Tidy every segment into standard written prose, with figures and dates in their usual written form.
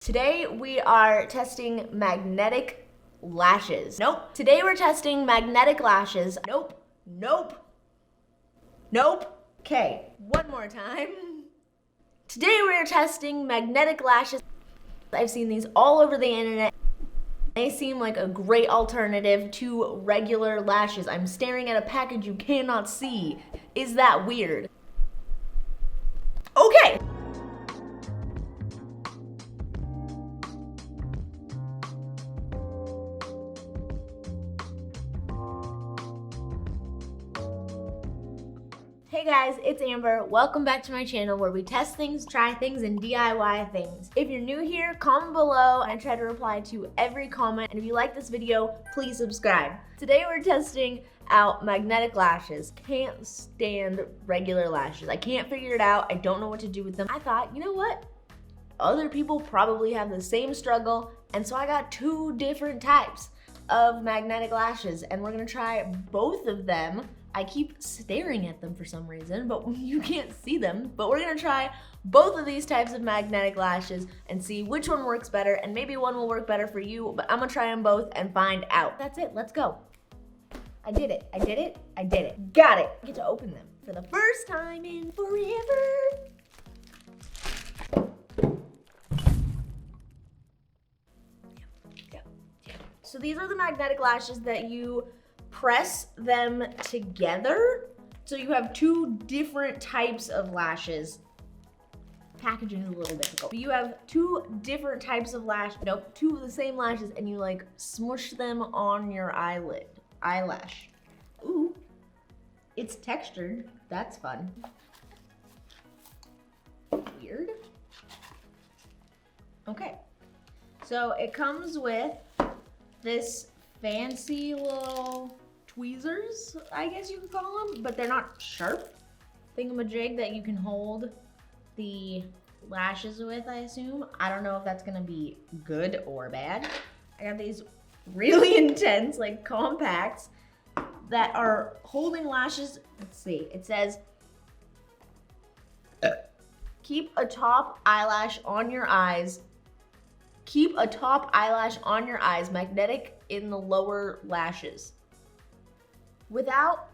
Today we are testing magnetic lashes. Nope. Today we're testing magnetic lashes. Nope. Nope. Nope. Okay, one more time. Today we are testing magnetic lashes. I've seen these all over the internet. They seem like a great alternative to regular lashes. I'm staring at a package you cannot see. Is that weird? Okay. Hey guys, it's Amber. Welcome back to my channel where we test things, try things, and DIY things. If you're new here, comment below and I try to reply to every comment. And if you like this video, please subscribe. Today we're testing out magnetic lashes. Can't stand regular lashes. I can't figure it out. I don't know what to do with them. I thought, you know what? Other people probably have the same struggle, and so I got two different types of magnetic lashes, and we're gonna try both of them. I keep staring at them for some reason, but you can't see them. But we're gonna try both of these types of magnetic lashes and see which one works better, and maybe one will work better for you, but I'm gonna try them both and find out. That's it, let's go. I did it, I did it, I did it. Got it. I get to open them for the first time in forever. So these are the magnetic lashes that you press them together. So you have two different types of lashes. Packaging is a little difficult. But you have two different types of two of the same lashes, and you like smush them on your eyelash. Ooh, it's textured. That's fun. Weird. Okay, so it comes with this fancy little tweezers, I guess you could call them, but they're not sharp. Thingamajig that you can hold the lashes with, I assume. I don't know if that's gonna be good or bad. I got these really intense, like compacts that are holding lashes. Let's see, it says, keep a top eyelash on your eyes. Keep a top eyelash on your eyes, magnetic in the lower lashes. Without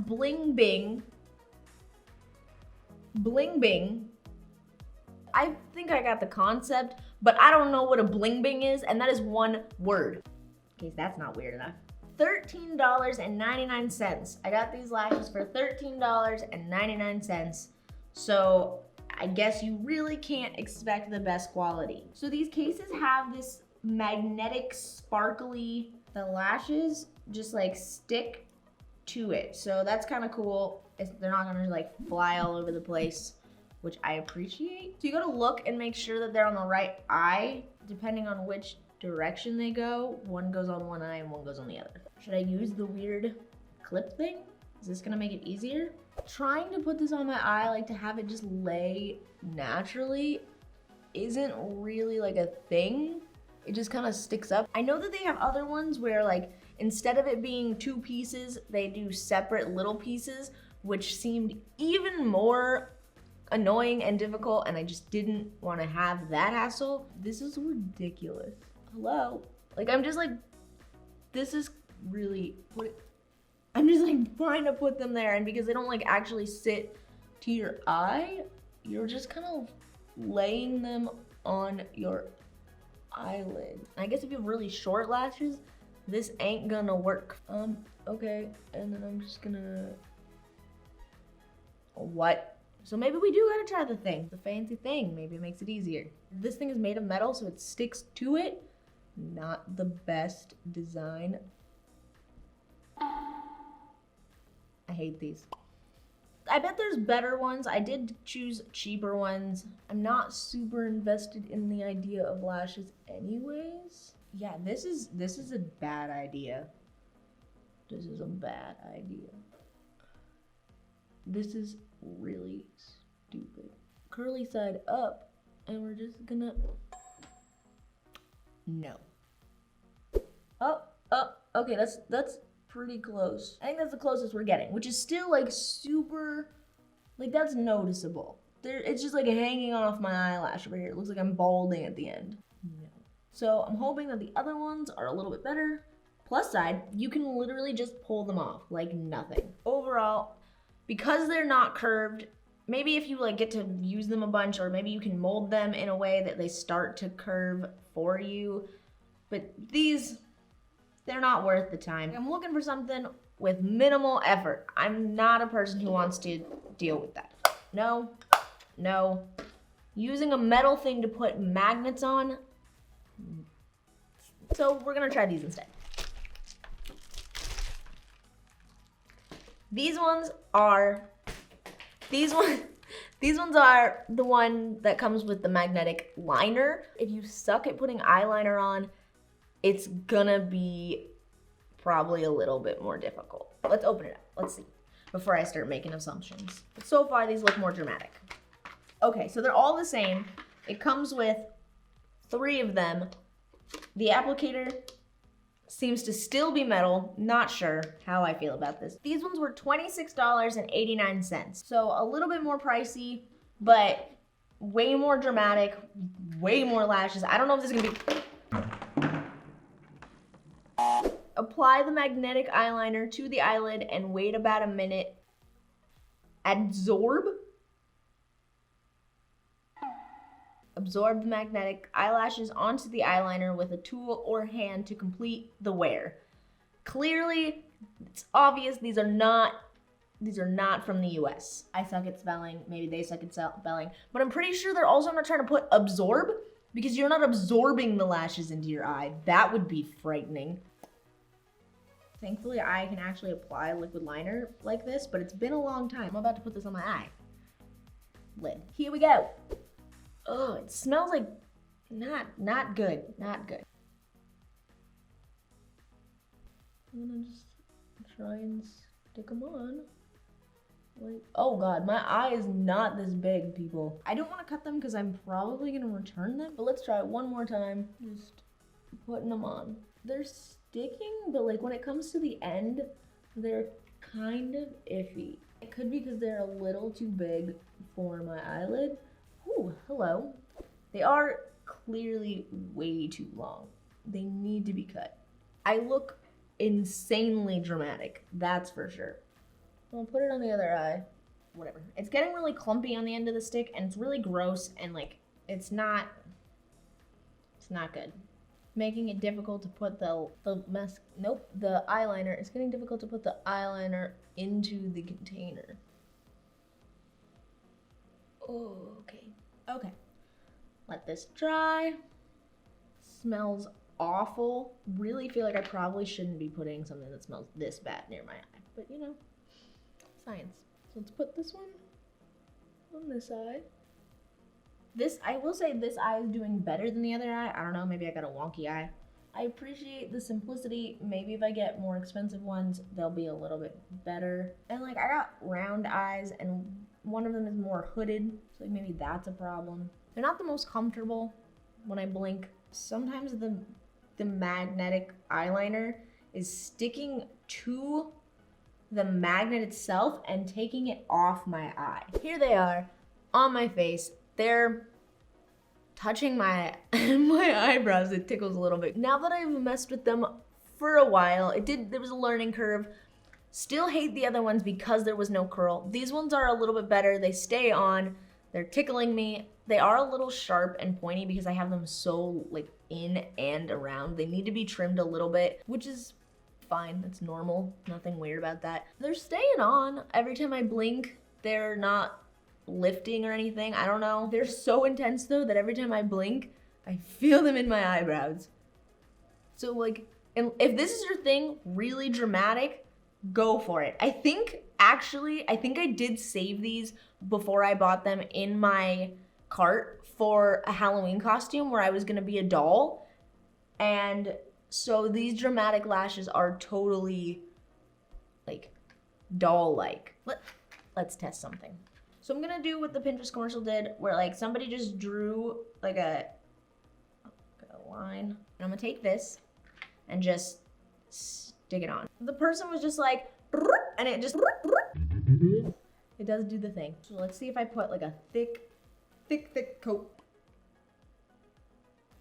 bling bing, I think I got the concept, but I don't know what a bling bing is, and that is one word. In case that's not weird enough. $13.99. I got these lashes for $13.99. So I guess you really can't expect the best quality. So these cases have this magnetic sparkly, the lashes just like stick to it. So that's kind of cool. They're not gonna like fly all over the place, which I appreciate. So you gotta look and make sure that they're on the right eye, depending on which direction they go. One goes on one eye and one goes on the other. Should I use the weird clip thing? Is this gonna make it easier? Trying to put this on my eye, like to have it just lay naturally, isn't really like a thing. It just kind of sticks up. I know that they have other ones where like, instead of it being two pieces, they do separate little pieces, which seemed even more annoying and difficult, and I just didn't want to have that hassle. This is ridiculous. Hello? Like, I'm just like, this is really, I'm just like trying to put them there, and because they don't like actually sit to your eye, you're just kind of laying them on your eyelid. I guess if you have really short lashes, this ain't gonna work. Okay, and then I'm just gonna, what? So maybe we do gotta try the thing, the fancy thing. Maybe it makes it easier. This thing is made of metal, so it sticks to it. Not the best design. I hate these. I bet there's better ones. I did choose cheaper ones. I'm not super invested in the idea of lashes anyways. Yeah, this is a bad idea. This is a bad idea. This is really stupid. Curly side up, and we're just gonna, no. Oh, okay, that's pretty close. I think that's the closest we're getting, which is still like super, like that's noticeable. it's just like hanging off my eyelash over here. It looks like I'm balding at the end. No. So I'm hoping that the other ones are a little bit better. Plus side, you can literally just pull them off like nothing. Overall, because they're not curved, maybe if you like get to use them a bunch, or maybe you can mold them in a way that they start to curve for you. But these, they're not worth the time. I'm looking for something with minimal effort. I'm not a person who wants to deal with that. No, no. Using a metal thing to put magnets on. So we're gonna try these instead. These ones are the one that comes with the magnetic liner. If you suck at putting eyeliner on, it's gonna be probably a little bit more difficult. Let's open it up. Let's see before I start making assumptions. But so far, these look more dramatic. Okay, so they're all the same. It comes with 3 of them. The applicator seems to still be metal. Not sure how I feel about this. These ones were $26.89. So a little bit more pricey, but way more dramatic, way more lashes. I don't know if this is gonna be... Apply the magnetic eyeliner to the eyelid and wait about a minute. Absorb the magnetic eyelashes onto the eyeliner with a tool or hand to complete the wear. Clearly, it's obvious these are not from the US. I suck at spelling, maybe they suck at spelling, but I'm pretty sure they're also not trying to put absorb, because you're not absorbing the lashes into your eye. That would be frightening. Thankfully, I can actually apply liquid liner like this, but it's been a long time. I'm about to put this on my eye lid. Here we go. Oh, it smells like not good, not good. I'm gonna just try and stick them on. Like, oh God, my eye is not this big, people. I don't want to cut them because I'm probably gonna return them, but let's try it one more time. Just putting them on. They're sticking, but like when it comes to the end, they're kind of iffy. It could be because they're a little too big for my eyelid. Ooh, hello. They are clearly way too long. They need to be cut. I look insanely dramatic, that's for sure. I'll put it on the other eye. Whatever. It's getting really clumpy on the end of the stick, and it's really gross, and like, it's not good. Making it difficult to put the eyeliner. It's getting difficult to put the eyeliner into the container. Oh, okay. Okay. Let this dry. Smells awful. Really feel like I probably shouldn't be putting something that smells this bad near my eye. But you know, science. So let's put this one on this eye. I will say this eye is doing better than the other eye. I don't know, maybe I got a wonky eye. I appreciate the simplicity. Maybe if I get more expensive ones, they'll be a little bit better. And like, I got round eyes and one of them is more hooded, so like maybe that's a problem. They're not the most comfortable when I blink. Sometimes the magnetic eyeliner is sticking to the magnet itself and taking it off my eye. Here they are on my face. They're touching my eyebrows. It tickles a little bit. Now that I've messed with them for a while, there was a learning curve. Still hate the other ones because there was no curl. These ones are a little bit better. They stay on. They're tickling me. They are a little sharp and pointy because I have them so like in and around. They need to be trimmed a little bit, which is fine. That's normal. Nothing weird about that. They're staying on. Every time I blink, they're not lifting or anything. I don't know. They're so intense though that every time I blink, I feel them in my eyebrows. So like, if this is your thing, really dramatic, go for it. I think I did save these before I bought them in my cart for a Halloween costume where I was gonna be a doll. And so these dramatic lashes are totally like doll-like. Let's test something. So I'm gonna do what the Pinterest commercial did, where like somebody just drew like a line. And I'm gonna take this and just stick it on. The person was just like, and it just, It does do the thing. So let's see if I put like a thick coat.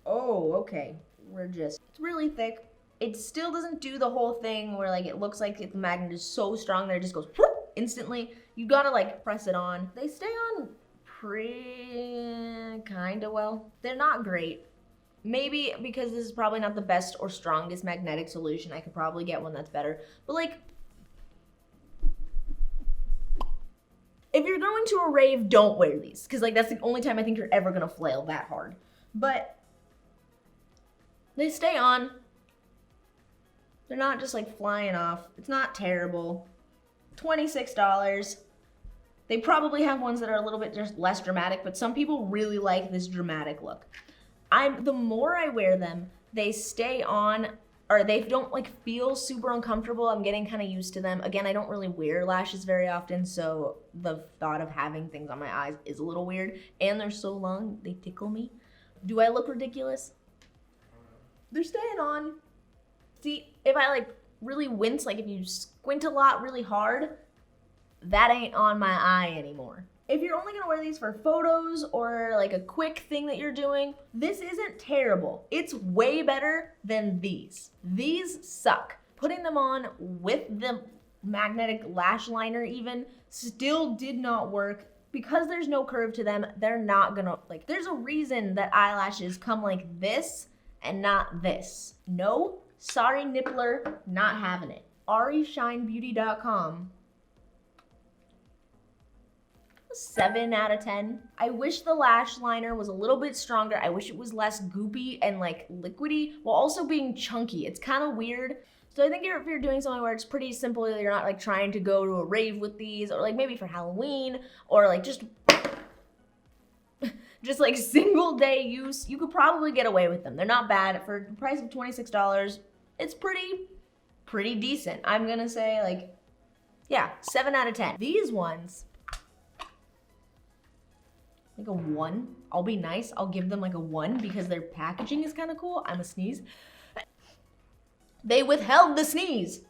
Oh, okay. It's really thick. It still doesn't do the whole thing where like it looks like the magnet is so strong that it just goes whoop, instantly. You gotta like press it on. They stay on pretty kinda well. They're not great. Maybe because this is probably not the best or strongest magnetic solution. I could probably get one that's better. But like, if you're going to a rave, don't wear these. Because like that's the only time I think you're ever gonna flail that hard. But they stay on. They're not just like flying off. It's not terrible. $26. They probably have ones that are a little bit just less dramatic, but some people really like this dramatic look. The more I wear them, they stay on, or they don't like feel super uncomfortable. I'm getting kind of used to them. Again, I don't really wear lashes very often, so the thought of having things on my eyes is a little weird. And they're so long, they tickle me. Do I look ridiculous? They're staying on. See, if I like really wince, like if you squint a lot really hard, that ain't on my eye anymore. If you're only gonna wear these for photos or like a quick thing that you're doing, this isn't terrible. It's way better than these. These suck. Putting them on with the magnetic lash liner even still did not work. Because there's no curve to them, they're not gonna, like, there's a reason that eyelashes come like this and not this. No, sorry Nippler, not having it. AriShineBeauty.com. 7 out of 10. I wish the lash liner was a little bit stronger. I wish it was less goopy and like liquidy while also being chunky. It's kind of weird. So I think if you're doing something where it's pretty simple, you're not like trying to go to a rave with these, or like maybe for Halloween, or like just like single day use, you could probably get away with them. They're not bad. For the price of $26, it's pretty decent. I'm gonna say like, yeah, 7 out of 10. These ones, like a 1. I'll be nice. I'll give them like a 1 because their packaging is kind of cool. I'm a sneeze. They withheld the sneeze.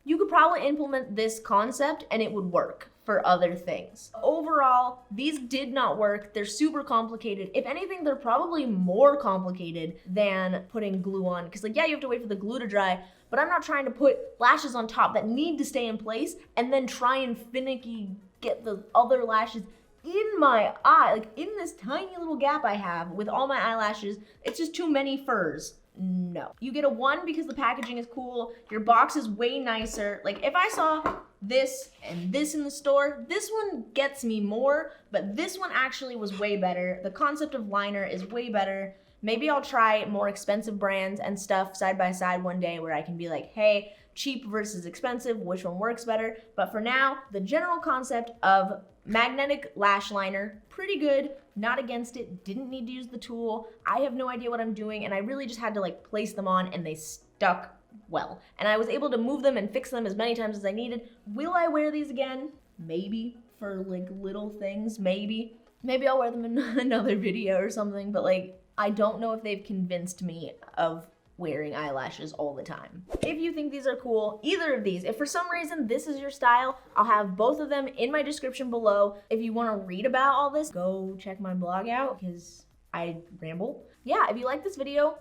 You could probably implement this concept and it would work for other things. Overall, these did not work. They're super complicated. If anything, they're probably more complicated than putting glue on. Because like, yeah, you have to wait for the glue to dry, but I'm not trying to put lashes on top that need to stay in place and then try and finicky get the other lashes in my eye, like in this tiny little gap I have with all my eyelashes. It's just too many furs. No. You get a 1 because the packaging is cool. Your box is way nicer. Like if I saw this and this in the store, this one gets me more, but this one actually was way better. The concept of liner is way better. Maybe I'll try more expensive brands and stuff side by side one day where I can be like, hey, cheap versus expensive, which one works better? But for now, the general concept of magnetic lash liner, pretty good, not against it, didn't need to use the tool. I have no idea what I'm doing, and I really just had to like place them on and they stuck well. And I was able to move them and fix them as many times as I needed. Will I wear these again? Maybe, for like little things, maybe. Maybe I'll wear them in another video or something, but like, I don't know if they've convinced me of wearing eyelashes all the time. If you think these are cool, either of these, if for some reason this is your style, I'll have both of them in my description below. If you want to read about all this, go check my blog out because I ramble. Yeah, if you like this video,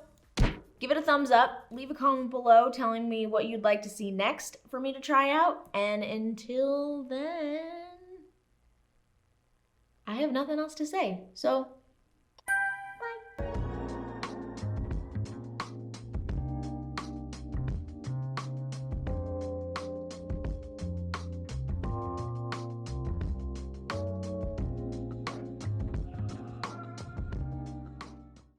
give it a thumbs up, leave a comment below telling me what you'd like to see next for me to try out, and until then, I have nothing else to say. So